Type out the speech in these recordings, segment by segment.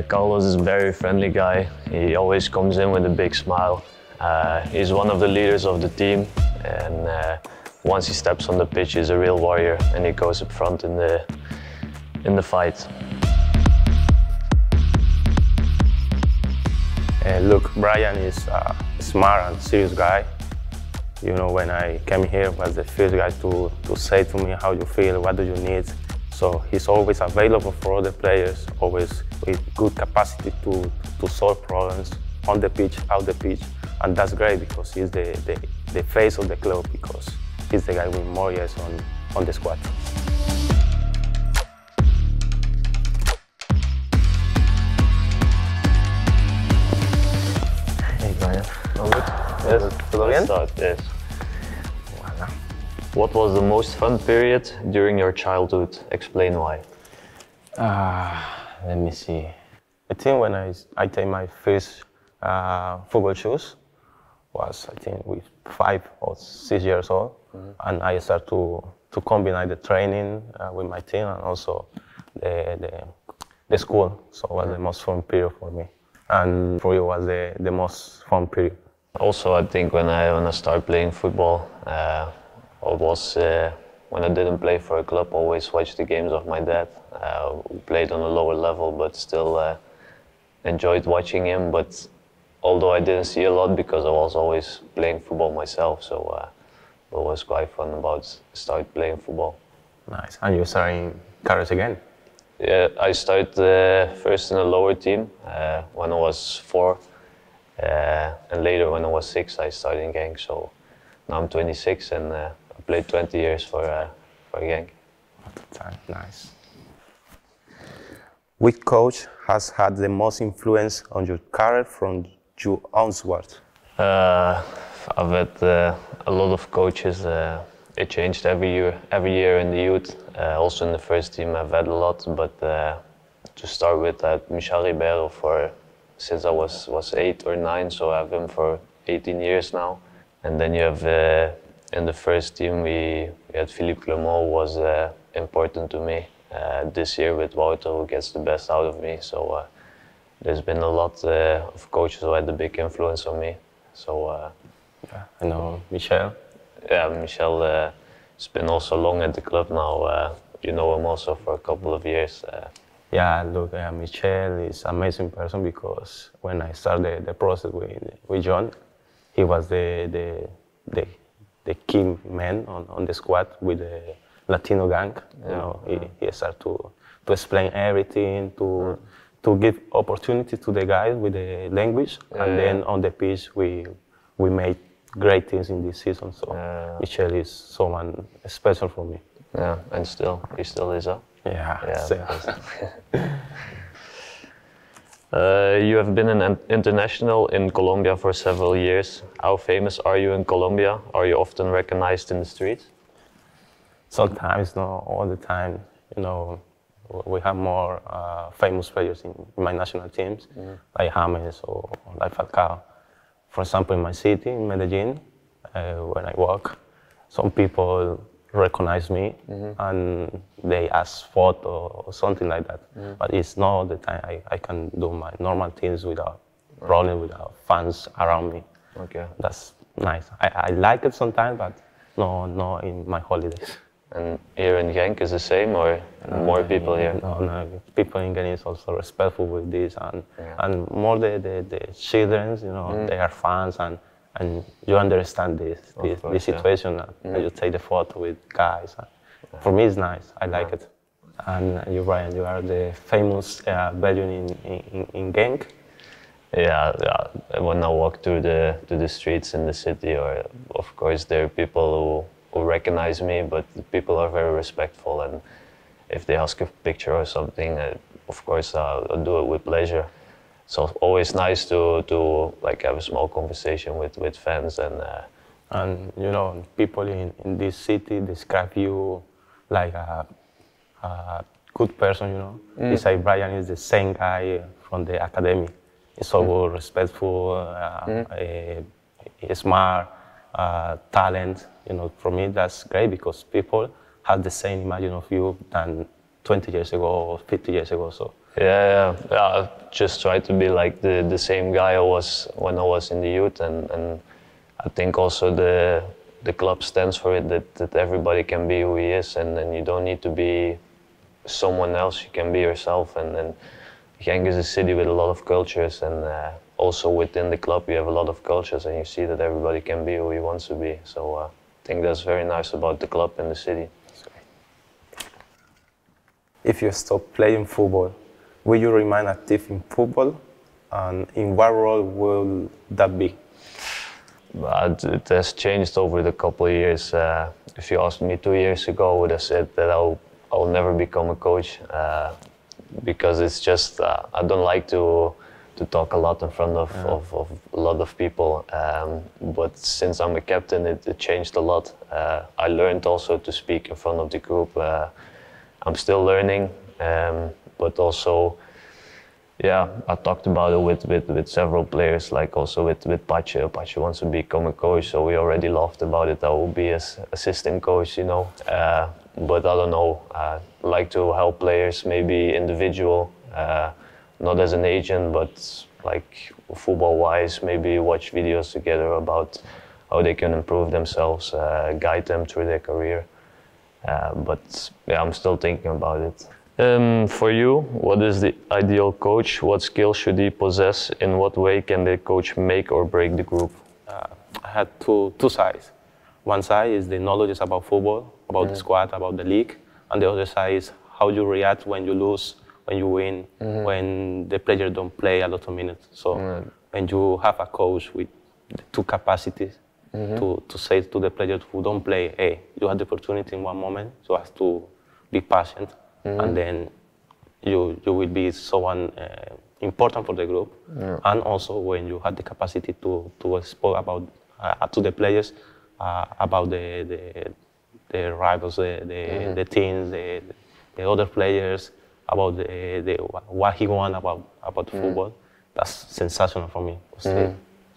Carlos is a very friendly guy. He always comes in with a big smile. He's one of the leaders of the team, and once he steps on the pitch, he's a real warrior, and he goes up front in the fight. Look, Bryan is a smart and serious guy. You know, when I came here, was the first guy to say to me how you feel, what do you need. So he's always available for other players, always with good capacity to solve problems on the pitch, out the pitch. And that's great because he's the face of the club, because he's the guy with more years on the squad. Hey Bryan. All good? Yes. ¿Todo bien? Yes. Voilà. What was the most fun period during your childhood? Explain why. Let me see. I think when I take my first football shoes was, I think, with 5 or 6 years old, and I started to combine the training with my team and also the school. So it was the most fun period for me, and for you was the most fun period. Also, I think when I started playing football, it was when I didn't play for a club. Always watched the games of my dad. Who played on a lower level, but still enjoyed watching him. But although I didn't see a lot because I was always playing football myself, so it was quite fun about start playing football. Nice. And you're starting carrots again? Yeah, I started first in a lower team when I was 4, and later when I was 6, I started in Genk. So now I'm 26 and I played 20 years for Genk. Nice. Which coach has had the most influence on your career from you onward? I've had a lot of coaches. It changed every year in the youth. Also in the first team I've had a lot, but to start with, I had Michel Ribeiro since I was 8 or 9, so I have him for 18 years now. And then you have in the first team we had Philippe Clement, who was important to me. This year with Wouter, who gets the best out of me. So there's been a lot of coaches who had a big influence on me. So yeah, I know Michel. Yeah, Michel has been also long at the club now. You know him also for a couple of years. Yeah, look, Michel is an amazing person, because when I started the process with John, he was the key man on the squad with the Latino gang. You know, he started to explain everything, to give opportunity to the guys with the language, and then on the pitch we made great things in this season. So Michel is someone special for me. Yeah, and he still is, huh? Yeah. You have been an international in Colombia for several years. How famous are you in Colombia? Are you often recognized in the streets? Sometimes, not all the time. You know, we have more famous players in my national teams, like James or like Falcao. For example, in my city, in Medellin, when I walk, some people recognize me and they ask photo or something like that. But it's not all the time. I can do my normal things without problem, without fans around me. Okay. That's nice. I like it sometimes, but no in my holidays. And here in Genk is the same, or more people here? No. People in Genk is also respectful with this, and more the children, you know, they are fans, and you understand this situation. And you take the photo with guys. For me, it's nice. I like it. And you, Bryan, you are the famous Belgian in Genk. Yeah. When I walk through the streets in the city, or of course there are people who recognize me, but people are very respectful, and if they ask a picture or something, of course I'll do it with pleasure. So always nice to like have a small conversation with fans, and you know, people in this city describe you like a good person, you know. It's like Bryan is the same guy from the academy. He's so respectful, smart, talent. You know, for me that's great, because people have the same image of you than 20 years ago or 50 years ago. So I just try to be like the same guy I was when I was in the youth, and I think also the club stands for it, that everybody can be who he is, and you don't need to be someone else. You can be yourself, and Genk is a city with a lot of cultures, and also within the club you have a lot of cultures, and you see that everybody can be who he wants to be. So I think that's very nice about the club and the city. If you stop playing football, will you remain active in football, and in what role will that be? But it has changed over the couple of years. If you asked me 2 years ago, I would have said that I'll never become a coach, because it's just I don't like to talk a lot in front of a lot of people. But since I'm a captain, it changed a lot. I learned also to speak in front of the group. I'm still learning, but also, I talked about it with several players, like also with Pache. Pache wants to become a coach, so we already laughed about it. I will be as assistant coach, but I don't know. I like to help players, maybe individual, not as an agent, but like football-wise, maybe watch videos together about how they can improve themselves, guide them through their career. But I'm still thinking about it. For you, what is the ideal coach? What skills should he possess? In what way can the coach make or break the group? I had two sides. One side is the knowledge about football, about the squad, about the league, and the other side is how you react when you lose, when you win, when the players don't play a lot of minutes. So when you have a coach with the two capacities, to say to the players who don't play, hey, you had the opportunity in one moment, so have to be patient, and then you will be someone important for the group. And also when you have the capacity to explain about to the players about the rivals, the teams, the other players, about what he wants about football. That's sensational for me.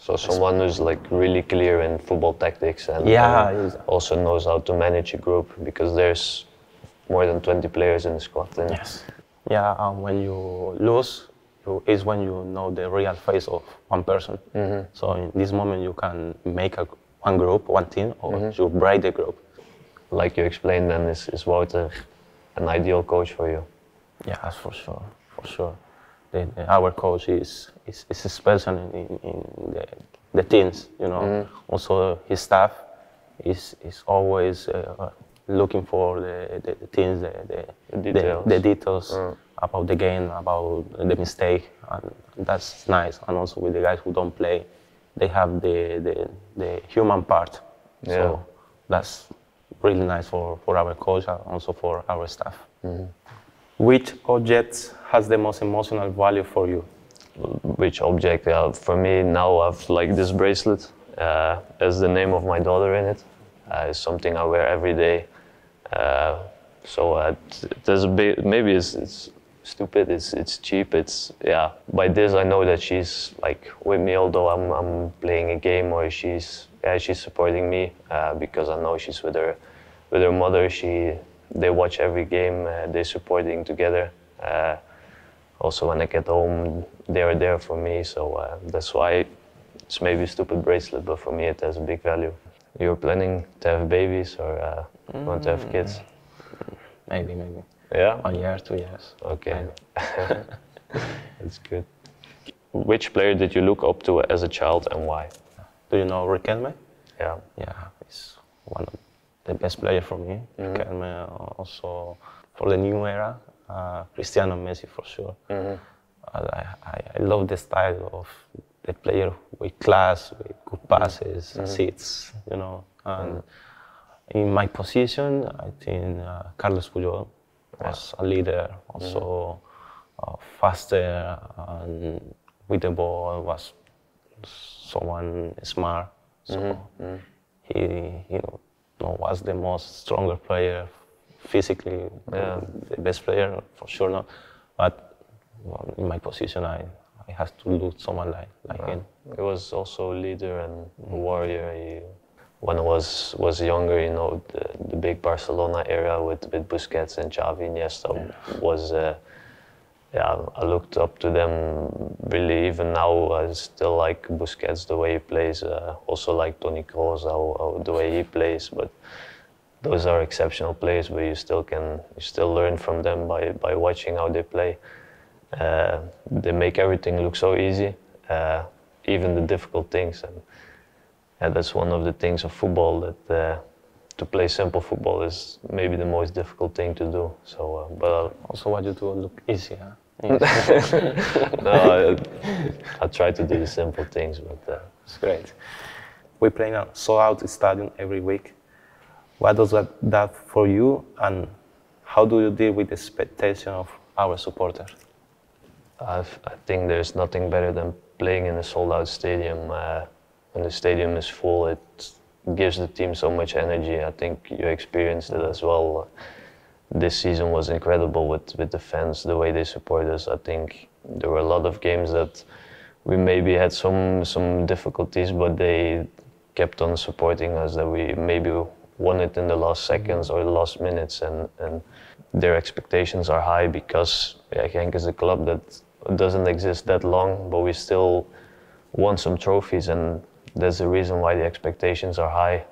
So someone who's like really clear in football tactics and also knows how to manage a group, because there's more than 20 players in the squad. Yes. Yeah, when you lose, is when you know the real face of one person. So in this moment you can make one group, one team, or you break the group. Like you explained then, is Wouter an ideal coach for you? Yeah, that's for sure. Our coach is special in the teams, Also his staff is always looking for the teams, the details about the game, about the mistake, and that's nice. And also with the guys who don't play, they have the human part. So that's really nice for our coach and also for our staff. Which object has the most emotional value for you? Which object? For me now, I've like this bracelet. Has the name of my daughter in it. It's something I wear every day. So there's a bit. Maybe it's stupid. It's cheap. By this I know that she's like with me, although I'm playing a game, or she's supporting me, because I know she's with her mother. They watch every game, they're supporting together. Also when I get home, they are there for me, so that's why it's maybe a stupid bracelet, but for me it has a big value. You're planning to have babies, or want to have kids? Maybe. Yeah? 1 year, 2 years. Okay. That's good. Which player did you look up to as a child and why? Do you know Riquelme? Yeah. Yeah, he's one of the best player for me. Riquelme, also for the new era, Cristiano, Messi for sure. I love the style of the player with class, with good passes, assists, And in my position, I think Carlos Puyol was a leader, also faster, and with the ball was someone smart. So he was the most stronger player physically, the best player for sure not. But in my position, I have to look someone like him. He was also a leader and a warrior. When I was younger, the big Barcelona era with Busquets and Xavi, Iniesta yeah, I looked up to them really. Even now, I still like Busquets, the way he plays. Also like Toni Kroos, the way he plays. But those are exceptional players, but you still learn from them by watching how they play. They make everything look so easy, even the difficult things. And that's one of the things of football, that to play simple football is maybe the most difficult thing to do. So, but Also, what you do look easy, huh? no, I try to do the simple things, but It's great. We play in a sold-out stadium every week. What does that for you, and how do you deal with the expectation of our supporters? I think there's nothing better than playing in a sold-out stadium. When the stadium is full, it gives the team so much energy. I think you experienced it as well. This season was incredible with the fans, the way they support us. I think there were a lot of games that we maybe had some difficulties, but they kept on supporting us, that we maybe won it in the last seconds or the last minutes, and their expectations are high because Genk is a club that doesn't exist that long, but we still won some trophies, and there's a reason why the expectations are high.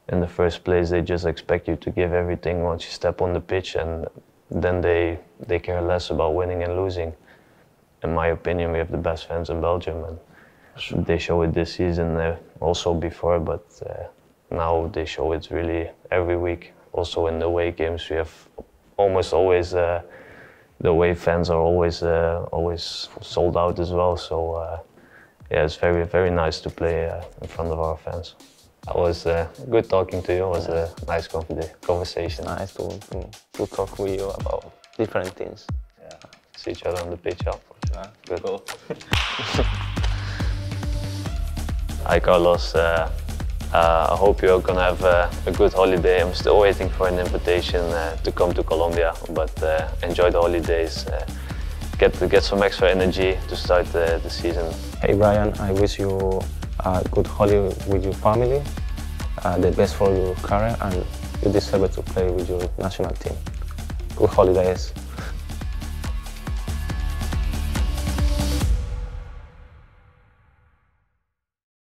In the first place, they just expect you to give everything once you step on the pitch, and then they care less about winning and losing. In my opinion, we have the best fans in Belgium, and they show it this season, also before, but now they show it really every week. Also in the away games, we have almost always the away fans are always sold out as well. So yeah, it's very, very nice to play in front of our fans. It was good talking to you. It was a nice conversation. Nice to talk with you about different things. Yeah. See each other on the pitch after. Good. Cool. Hi Carlos. I hope you're gonna have a good holiday. I'm still waiting for an invitation to come to Colombia, but enjoy the holidays. Get some extra energy to start the season. Hey Bryan, I wish you a good holiday with your family, the best for your career, and you deserve to play with your national team. Good holidays.